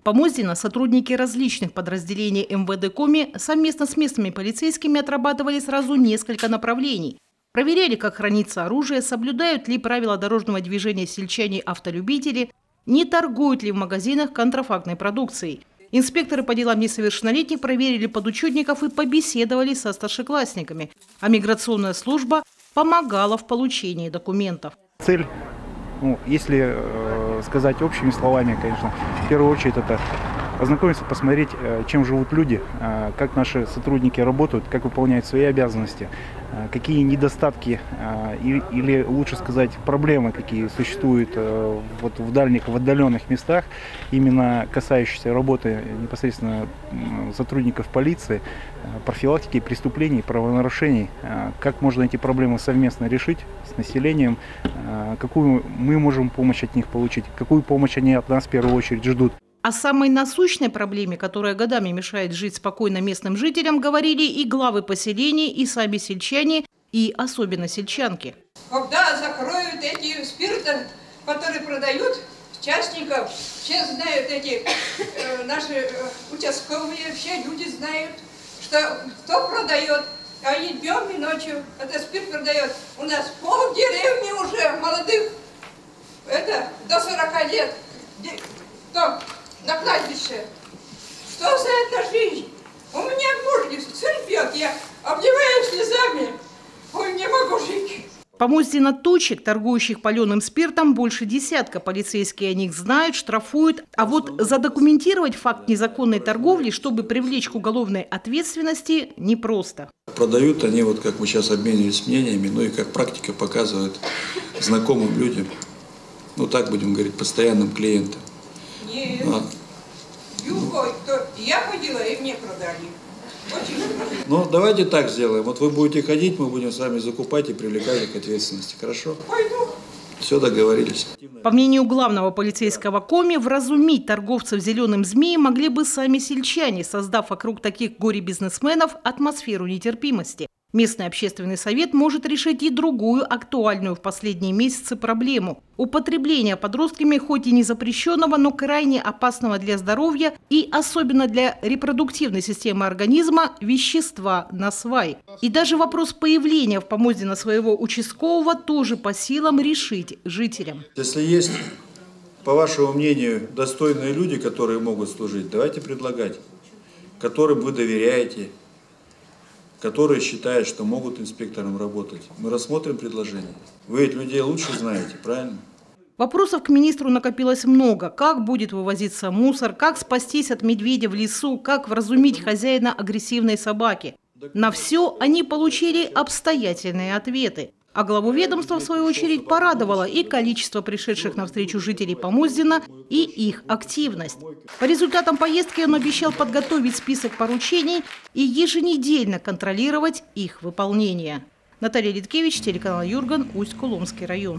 Помоздина сотрудники различных подразделений МВД Коми совместно с местными полицейскими отрабатывали сразу несколько направлений. Проверяли, как хранится оружие, соблюдают ли правила дорожного движения сельчане-автолюбители, не торгуют ли в магазинах контрафактной продукцией. Инспекторы по делам несовершеннолетних проверили подучетников и побеседовали со старшеклассниками, а миграционная служба помогала в получении документов. Цель, если сказать общими словами, конечно, в первую очередь это ознакомиться, посмотреть, чем живут люди, как наши сотрудники работают, как выполняют свои обязанности, какие недостатки или, лучше сказать, проблемы, какие существуют вот в дальних, в отдаленных местах, именно касающиеся работы непосредственно сотрудников полиции, профилактики преступлений, правонарушений, как можно эти проблемы совместно решить с населением, какую мы можем помощь от них получить, какую помощь они от нас в первую очередь ждут. О самой насущной проблеме, которая годами мешает жить спокойно местным жителям, говорили и главы поселений, и сами сельчане, и особенно сельчанки. Когда закроют эти спирты, которые продают частников, все знают эти наши участковые, все люди знают, что кто продает. Они днем и ночью этот спирт продает. У нас пол деревни уже молодых, это до 40 лет. Кто? На кладбище. Что за это жизнь? У меня муж сын пьет, я обливаюсь слезами. Ой, не могу жить. Помоздина точек, торгующих паленым спиртом, больше десятка. Полицейские о них знают, штрафуют. А вот задокументировать факт незаконной торговли, чтобы привлечь к уголовной ответственности, непросто. Продают они, вот как мы сейчас обменивались мнениями, ну и как практика показывает знакомым людям, ну так будем говорить, постоянным клиентам. Нет. Я ходила и мне продали. Ну, давайте так сделаем. Вот вы будете ходить, мы будем с вами закупать и привлекать к ответственности. Хорошо? Пойду. Все, договорились. По мнению главного полицейского Коми, вразумить торговцев зеленым змеем могли бы сами сельчане, создав вокруг таких горе-бизнесменов атмосферу нетерпимости. Местный общественный совет может решить и другую актуальную в последние месяцы проблему – употребление подростками хоть и не запрещенного, но крайне опасного для здоровья и особенно для репродуктивной системы организма вещества на свай. И даже вопрос появления в Помоздино своего участкового тоже по силам решить жителям. Если есть, по вашему мнению, достойные люди, которые могут служить, давайте предлагать, которым вы доверяете, которые считают, что могут инспектором работать. Мы рассмотрим предложение. Вы ведь людей лучше знаете, правильно? Вопросов к министру накопилось много. Как будет вывозиться мусор, как спастись от медведя в лесу, как вразумить хозяина агрессивной собаки. На все они получили обстоятельные ответы. А главу ведомства, в свою очередь, порадовало и количество пришедших навстречу жителей Помоздина, и их активность. По результатам поездки он обещал подготовить список поручений и еженедельно контролировать их выполнение. Наталья Литкевич, телеканал Юрган, Усть-Куломский район.